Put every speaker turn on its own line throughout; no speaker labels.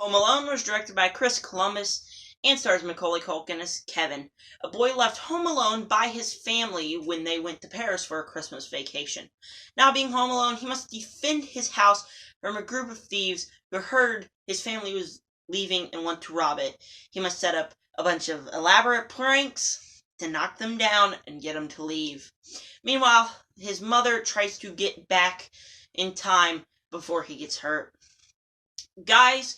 Home Alone was directed by Chris Columbus and stars Macaulay Culkin as Kevin, a boy left home alone by his family when they went to Paris for a Christmas vacation. Now being home alone, he must defend his house from a group of thieves who heard his family was leaving and want to rob it. He must set up a bunch of elaborate pranks to knock them down and get them to leave. Meanwhile, his mother tries to get back in time before he gets hurt. Guys,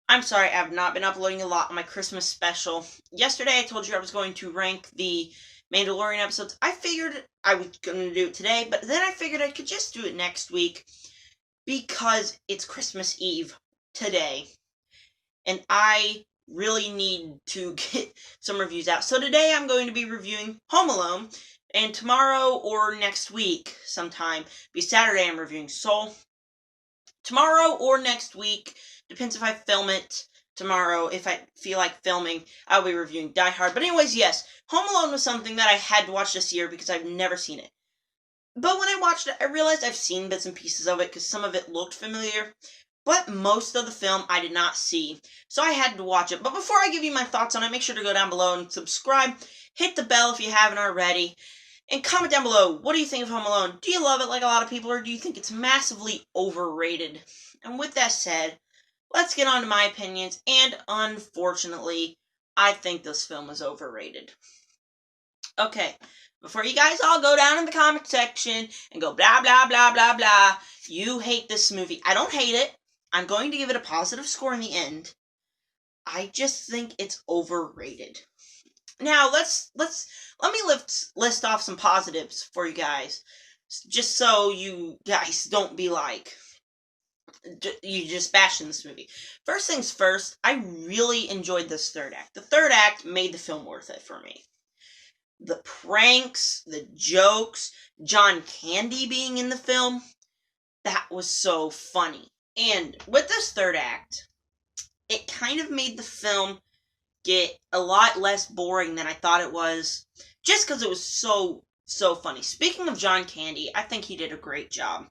I'm sorry, I have not been uploading a lot on my Christmas special. Yesterday I told you I was going to rank the Mandalorian episodes. I figured I was going to do it today, but then I figured I could just do it next week because it's Christmas Eve today. And I really need to get some reviews out. So today I'm going to be reviewing Home Alone, and tomorrow or next week sometime, be Saturday, I'm reviewing Soul. Tomorrow or next week, depends if I film it tomorrow. If I feel like filming, I'll be reviewing Die Hard. But anyways, yes, Home Alone was something that I had to watch this year because I've never seen it. But when I watched it, I realized I've seen bits and pieces of it because some of it looked familiar. But most of the film I did not see, so I had to watch it. But before I give you my thoughts on it, make sure to go down below and subscribe. Hit the bell if you haven't already. And comment down below, what do you think of Home Alone? Do you love it like a lot of people, or do you think it's massively overrated? And with that said, let's get on to my opinions, and unfortunately, I think this film is overrated. Okay, before you guys all go down in the comment section and go blah, blah, blah, blah, blah, you hate this movie. I don't hate it. I'm going to give it a positive score in the end. I just think it's overrated. Now, let me list off some positives for you guys, just so you guys don't be like, you just bashing this movie. First things first, I really enjoyed this third act. The third act made the film worth it for me. The pranks, the jokes, John Candy being in the film, that was so funny. And with this third act, it kind of made the film get a lot less boring than I thought it was, just because it was so funny. Speaking of John Candy, I think he did a great job.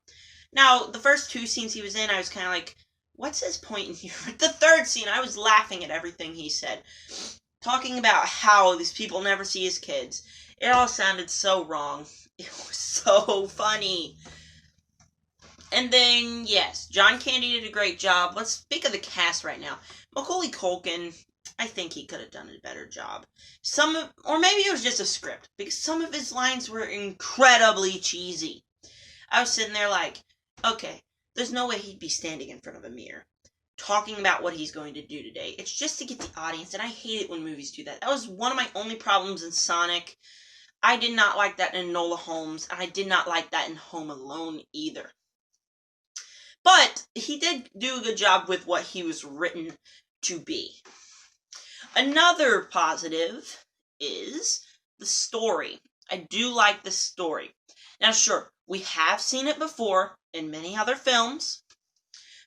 Now, the first two scenes he was in, I was kind of like, what's his point in here? The third scene, I was laughing at everything he said. Talking about how these people never see his kids. It all sounded so wrong. It was so funny. And then, yes, John Candy did a great job. Let's speak of the cast right now. Macaulay Culkin, I think he could have done a better job. Or maybe it was just a script, because some of his lines were incredibly cheesy. I was sitting there like, okay, there's no way he'd be standing in front of a mirror talking about what he's going to do today. It's just to get the audience, and I hate it when movies do that. That was one of my only problems in Sonic. I did not like that in Enola Holmes, and I did not like that in Home Alone either. But he did do a good job with what he was written to be. Another positive is the story. I do like the story. Now, sure, we have seen it before in many other films,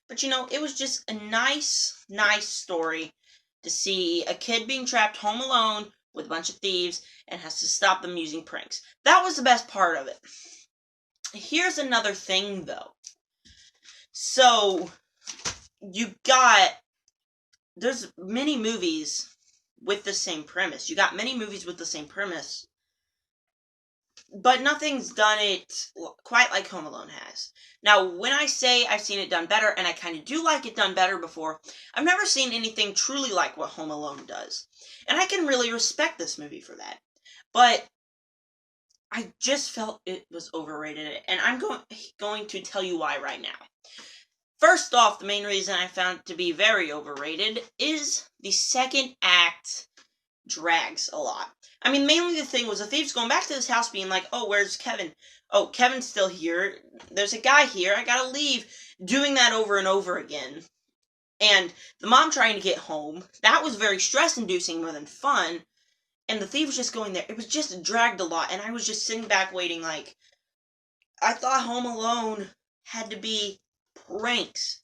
but you know, it was just a nice story to see a kid being trapped home alone with a bunch of thieves and has to stop them using pranks. That was the best part of it. Here's another thing, though. So, there's many movies with the same premise. You got many movies with the same premise, but nothing's done it quite like Home Alone has. Now, when I say I've seen it done better, and I kind of do like it done better before, I've never seen anything truly like what Home Alone does. And I can really respect this movie for that. But I just felt it was overrated, and I'm going to tell you why right now. First off, the main reason I found it to be very overrated is the second act drags a lot. I mean, mainly the thing was the thieves going back to this house being like, oh, where's Kevin? Oh, Kevin's still here. There's a guy here. I gotta leave. Doing that over and over again. And the mom trying to get home. That was very stress-inducing more than fun. And the thieves just going there. It was just dragged a lot. And I was just sitting back waiting like, I thought Home Alone had to be pranks.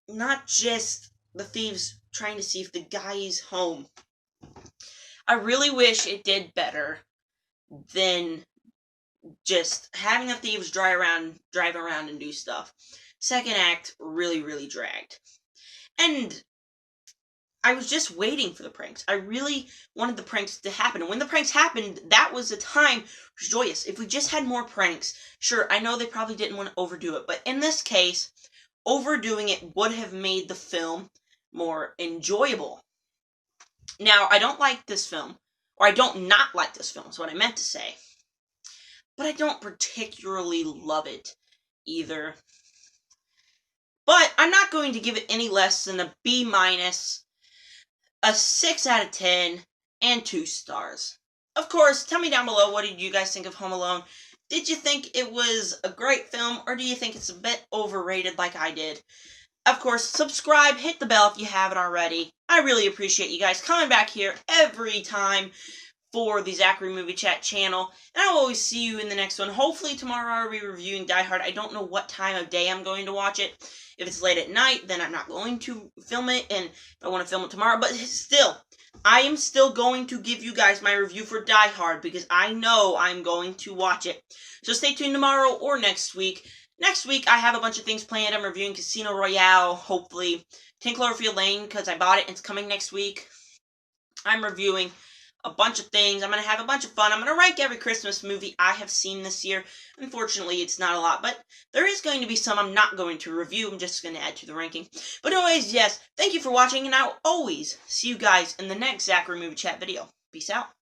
Not just the thieves trying to see if the guy is home. I really wish it did better than just having the thieves drive around and do stuff. Second act really dragged. And I was just waiting for the pranks. I really wanted the pranks to happen. And when the pranks happened, that was a time joyous. If we just had more pranks, sure, I know they probably didn't want to overdo it, but in this case, overdoing it would have made the film more enjoyable. Now, I don't like this film, or I don't not like this film, is what I meant to say. But I don't particularly love it either. But I'm not going to give it any less than a B-, a 6 out of 10, and 2 stars. Of course, tell me down below, what did you guys think of Home Alone? Did you think it was a great film, or do you think it's a bit overrated like I did? Of course, subscribe, hit the bell if you haven't already. I really appreciate you guys coming back here every time for the Zachary Movie Chat channel, and I will always see you in the next one. Hopefully tomorrow I'll be reviewing Die Hard. I don't know what time of day I'm going to watch it. If it's late at night, then I'm not going to film it, and if I want to film it tomorrow, but still, I am still going to give you guys my review for Die Hard, because I know I'm going to watch it. So stay tuned tomorrow or next week. Next week, I have a bunch of things planned. I'm reviewing Casino Royale, hopefully. 10 Cloverfield Lane, because I bought it and it's coming next week. I'm reviewing a bunch of things. I'm going to have a bunch of fun. I'm going to rank every Christmas movie I have seen this year. Unfortunately, it's not a lot, but there is going to be some I'm not going to review. I'm just going to add to the ranking. But anyways, yes, thank you for watching, and I will always see you guys in the next Zachary Movie Chat video. Peace out.